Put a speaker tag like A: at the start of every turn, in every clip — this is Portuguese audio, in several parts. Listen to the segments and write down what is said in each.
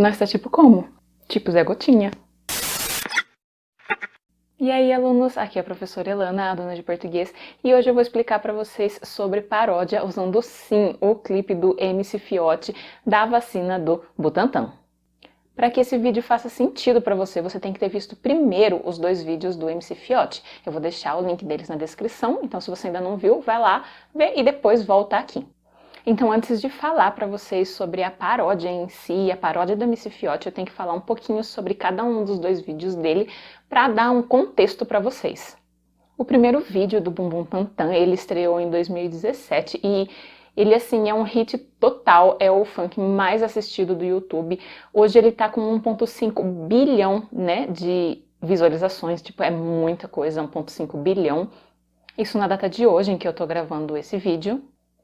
A: Nós tá tipo como? Tipo Zé Gotinha. E aí, alunos, aqui é a professora Elana, aluna de português, e hoje eu vou explicar para vocês sobre paródia usando sim o clipe do MC Fiote da vacina do Butantan. Para que esse vídeo faça sentido para você, você tem que ter visto primeiro os dois vídeos do MC Fiote. Eu vou deixar o link deles na descrição, então se você ainda não viu, vai lá ver e depois volta aqui. Então, antes de falar para vocês sobre a paródia em si, a paródia do MC Fiote, eu tenho que falar um pouquinho sobre cada um dos dois vídeos dele para dar um contexto para vocês. O primeiro vídeo do Bumbum Tantan, ele estreou em 2017 e ele, assim, é um hit total, é o funk mais assistido do YouTube. Hoje ele tá com 1,5 bilhão, né, de visualizações, tipo, é muita coisa, 1,5 bilhão. Isso na data de hoje em que eu tô gravando esse vídeo.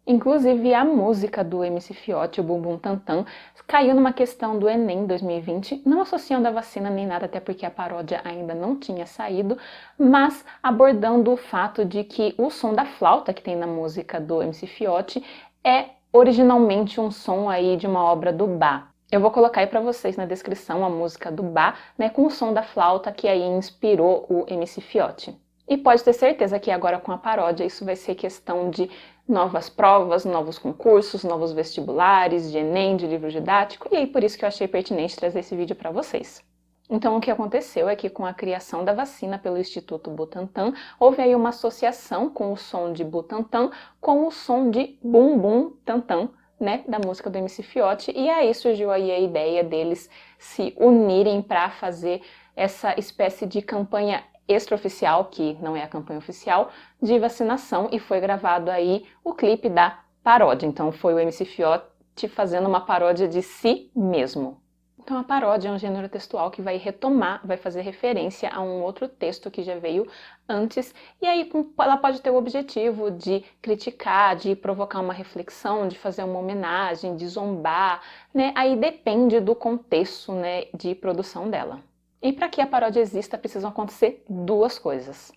A: Inclusive, a música do MC Fiote, o Bumbum Tantan, caiu numa questão do Enem 2020, não associando a vacina nem nada, até porque a paródia ainda não tinha saído, mas abordando o fato de que o som da flauta que tem na música do MC Fiote é originalmente um som aí de uma obra do Bach. Eu vou colocar aí para vocês na descrição a música do Bach, né, com o som da flauta que aí inspirou o MC Fiote. E pode ter certeza que agora com a paródia isso vai ser questão de novas provas, novos concursos, novos vestibulares, de Enem, de livro didático, e aí por isso que eu achei pertinente trazer esse vídeo para vocês. Então o que aconteceu é que com a criação da vacina pelo Instituto Butantan, houve aí uma associação com o som de Butantan com o som de Bumbum Tantan, né, da música do MC Fiote, e aí surgiu aí a ideia deles se unirem para fazer essa espécie de campanha extraoficial, que não é a campanha oficial, de vacinação, e foi gravado aí o clipe da paródia. Então foi o MC Fiote fazendo uma paródia de si mesmo. Então a paródia é um gênero textual que vai retomar, vai fazer referência a um outro texto que já veio antes, e aí ela pode ter o objetivo de criticar, de provocar uma reflexão, de fazer uma homenagem, de zombar, né? Aí depende do contexto, né, de produção dela. E para que a paródia exista, precisam acontecer duas coisas.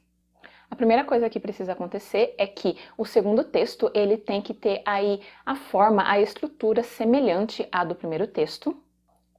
A: A primeira coisa que precisa acontecer é que o segundo texto, ele tem que ter aí a forma, a estrutura semelhante à do primeiro texto.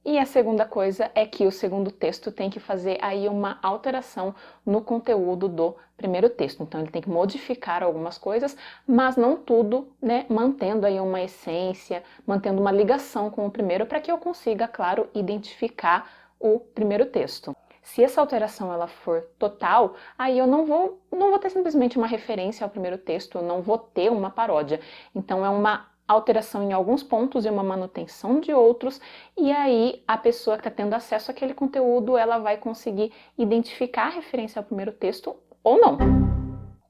A: E a segunda coisa é que o segundo texto tem que fazer aí uma alteração no conteúdo do primeiro texto. Então ele tem que modificar algumas coisas, mas não tudo, né, mantendo aí uma essência, mantendo uma ligação com o primeiro, para que eu consiga, claro, identificar o primeiro texto. Se essa alteração ela for total, aí eu não vou ter simplesmente uma referência ao primeiro texto, eu não vou ter uma paródia. Então é uma alteração em alguns pontos e uma manutenção de outros, e aí a pessoa que está tendo acesso àquele conteúdo, ela vai conseguir identificar a referência ao primeiro texto ou não.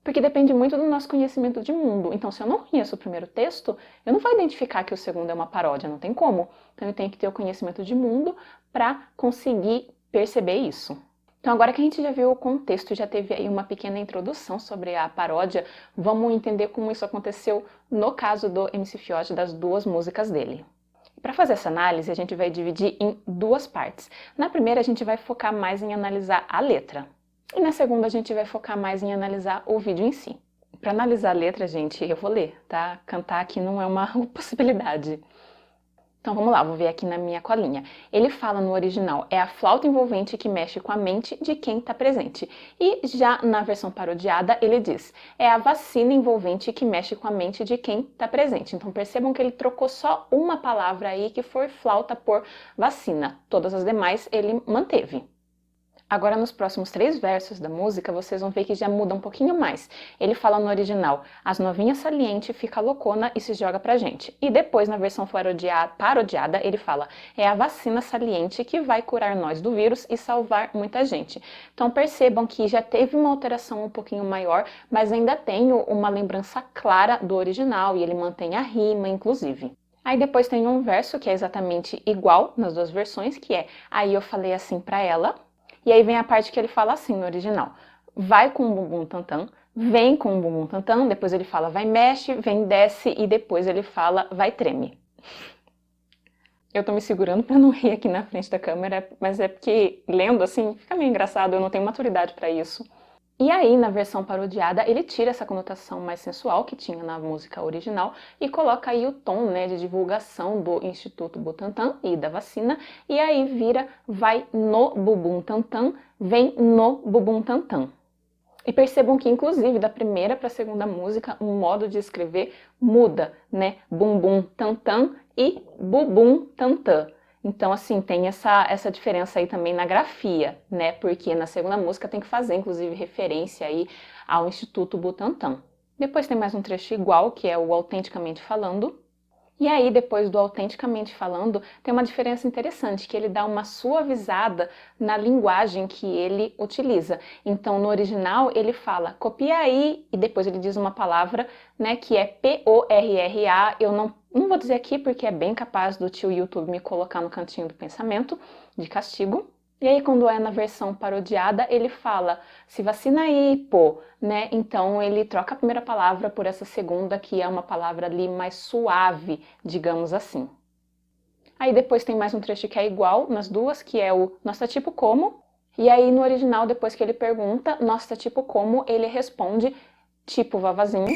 A: Porque depende muito do nosso conhecimento de mundo. Então, se eu não conheço o primeiro texto, eu não vou identificar que o segundo é uma paródia, não tem como. Então, eu tenho que ter o conhecimento de mundo para conseguir perceber isso. Então, agora que a gente já viu o contexto, já teve aí uma pequena introdução sobre a paródia, vamos entender como isso aconteceu no caso do MC Fiote, das duas músicas dele. Para fazer essa análise, a gente vai dividir em duas partes. Na primeira, a gente vai focar mais em analisar a letra. E na segunda a gente vai focar mais em analisar o vídeo em si. Para analisar a letra, gente, eu vou ler, tá? Cantar aqui não é uma possibilidade. Então vamos lá, vou ver aqui na minha colinha. Ele fala no original, é a flauta envolvente que mexe com a mente de quem está presente. E já na versão parodiada, ele diz, é a vacina envolvente que mexe com a mente de quem está presente. Então percebam que ele trocou só uma palavra aí, que foi flauta por vacina. Todas as demais ele manteve. Agora, nos próximos 3 versos da música, vocês vão ver que já muda um pouquinho mais. Ele fala no original, as novinhas saliente fica loucona e se joga pra gente. E depois, na versão parodiada, ele fala, é a vacina saliente que vai curar nós do vírus e salvar muita gente. Então percebam que já teve uma alteração um pouquinho maior, mas ainda tem uma lembrança clara do original e ele mantém a rima, inclusive. Aí depois tem um verso que é exatamente igual nas duas versões, que é, aí eu falei assim pra ela. E aí vem a parte que ele fala assim no original, vai com o bumbum tantan, vem com o bumbum tantan, depois ele fala vai mexe, vem desce e depois ele fala vai treme. Eu tô me segurando pra não rir aqui na frente da câmera, mas é porque lendo assim fica meio engraçado, eu não tenho maturidade pra isso. E aí, na versão parodiada, ele tira essa conotação mais sensual que tinha na música original e coloca aí o tom, né, de divulgação do Instituto Butantan e da vacina, e aí vira vai no Bumbum Tantan, vem no Bumbum Tantan. E percebam que, inclusive, da primeira para a segunda música, o modo de escrever muda, né? Bumbum Tantan e Bubum Tantan. Então, assim, tem essa diferença aí também na grafia, né? Porque na segunda música tem que fazer, inclusive, referência aí ao Instituto Butantan. Depois tem mais um trecho igual, que é o Autenticamente Falando. E aí, depois do Autenticamente Falando, tem uma diferença interessante, que ele dá uma suavizada na linguagem que ele utiliza. Então, no original, ele fala, copia aí, e depois ele diz uma palavra, né, que é P-O-R-R-A. Eu não vou dizer aqui, porque é bem capaz do tio YouTube me colocar no cantinho do pensamento, de castigo. E aí, quando é na versão parodiada, ele fala, se vacina aí, pô, né? Então, ele troca a primeira palavra por essa segunda, que é uma palavra ali mais suave, digamos assim. Aí depois tem mais um trecho que é igual nas duas, que é o nossa tipo como. E aí, no original, depois que ele pergunta, nossa tipo como, ele responde tipo vavazinho.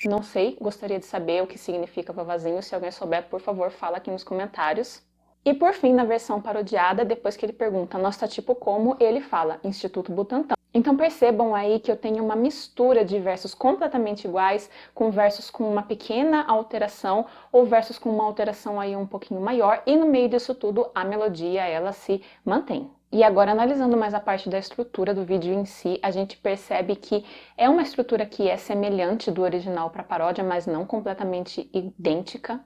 A: Não sei, gostaria de saber o que significa vavazinho. Se alguém souber, por favor, fala aqui nos comentários. E por fim, na versão parodiada, depois que ele pergunta nossa tipo como, ele fala Instituto Butantan. Então percebam aí que eu tenho uma mistura de versos completamente iguais, com versos com uma pequena alteração, ou versos com uma alteração aí um pouquinho maior, e no meio disso tudo a melodia ela se mantém. E agora, analisando mais a parte da estrutura do vídeo em si, a gente percebe que é uma estrutura que é semelhante do original para a paródia, mas não completamente idêntica.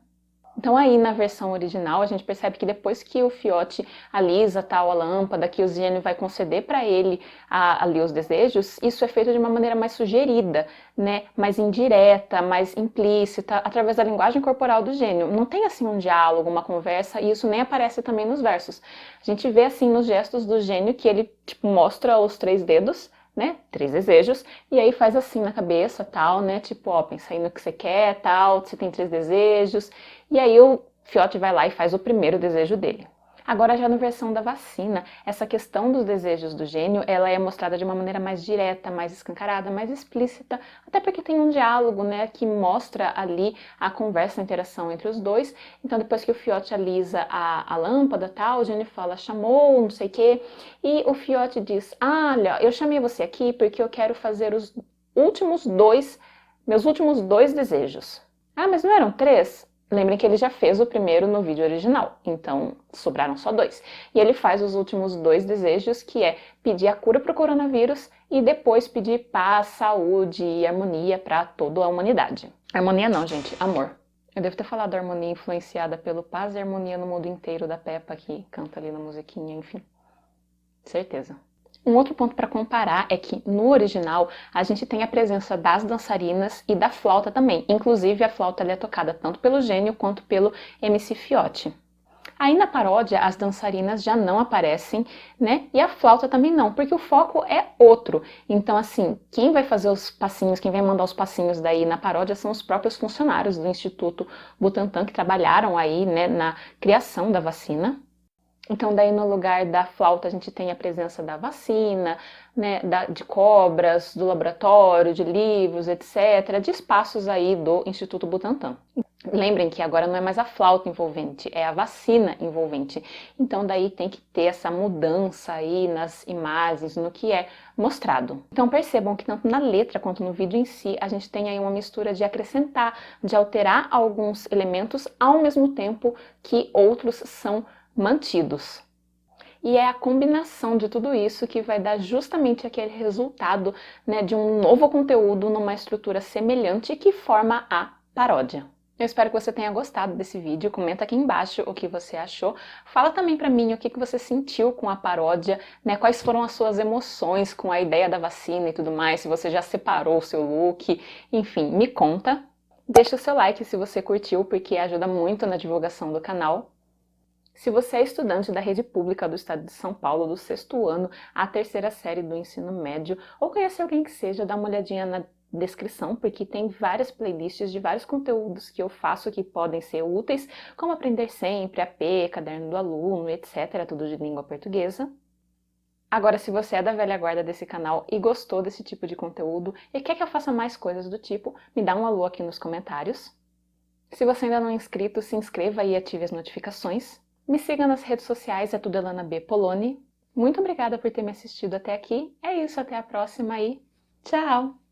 A: Então aí na versão original a gente percebe que depois que o Fiote alisa tal a lâmpada, que o gênio vai conceder para ele ali os desejos, isso é feito de uma maneira mais sugerida, né, mais indireta, mais implícita, através da linguagem corporal do gênio. Não tem assim um diálogo, uma conversa, e isso nem aparece também nos versos. A gente vê assim nos gestos do gênio que ele tipo, mostra os 3 dedos, né, 3 desejos, e aí faz assim na cabeça, tal, né, tipo, ó, pensa aí no que você quer, tal, você tem 3 desejos, e aí o Fiote vai lá e faz o primeiro desejo dele. Agora já na versão da vacina, essa questão dos desejos do gênio, ela é mostrada de uma maneira mais direta, mais escancarada, mais explícita, até porque tem um diálogo, né, que mostra ali a conversa, a interação entre os dois. Então depois que o Fiote alisa a lâmpada, tal, o gênio fala, chamou, não sei o quê, e o Fiote diz, olha, eu chamei você aqui porque eu quero fazer meus últimos dois desejos. Ah, mas não eram 3? Lembrem que ele já fez o primeiro no vídeo original, então sobraram só 2. E ele faz os últimos 2 desejos, que é pedir a cura para o coronavírus e depois pedir paz, saúde e harmonia para toda a humanidade. Harmonia não, gente, amor. Eu devo ter falado harmonia influenciada pelo Paz e Harmonia no Mundo Inteiro da Peppa, que canta ali na musiquinha, enfim. Certeza. Um outro ponto para comparar é que no original a gente tem a presença das dançarinas e da flauta também. Inclusive a flauta é tocada tanto pelo gênio quanto pelo MC Fiote. Aí na paródia as dançarinas já não aparecem, né? E a flauta também não, porque o foco é outro. Então assim, quem vai fazer os passinhos, quem vai mandar os passinhos daí na paródia são os próprios funcionários do Instituto Butantan que trabalharam aí, né, na criação da vacina. Então, daí no lugar da flauta a gente tem a presença da vacina, né, de cobras, do laboratório, de livros, etc., de espaços aí do Instituto Butantan. Lembrem que agora não é mais a flauta envolvente, é a vacina envolvente. Então daí tem que ter essa mudança aí nas imagens, no que é mostrado. Então percebam que tanto na letra quanto no vídeo em si, a gente tem aí uma mistura de acrescentar, de alterar alguns elementos, ao mesmo tempo que outros são mantidos. E é a combinação de tudo isso que vai dar justamente aquele resultado, né, de um novo conteúdo numa estrutura semelhante que forma a paródia. Eu espero que você tenha gostado desse vídeo, comenta aqui embaixo o que você achou, fala também pra mim o que você sentiu com a paródia, né, quais foram as suas emoções com a ideia da vacina e tudo mais, se você já separou o seu look, enfim, me conta. Deixa o seu like se você curtiu, porque ajuda muito na divulgação do canal. Se você é estudante da rede pública do estado de São Paulo, do 6º ano à 3ª série do ensino médio, ou conhece alguém que seja, dá uma olhadinha na descrição, porque tem várias playlists de vários conteúdos que eu faço que podem ser úteis, como Aprender Sempre, AP, Caderno do Aluno, etc., tudo de língua portuguesa. Agora, se você é da velha guarda desse canal e gostou desse tipo de conteúdo e quer que eu faça mais coisas do tipo, me dá um alô aqui nos comentários. Se você ainda não é inscrito, se inscreva e ative as notificações. Me siga nas redes sociais, é tudo Elana B. Poloni. Muito obrigada por ter me assistido até aqui. É isso, até a próxima e tchau!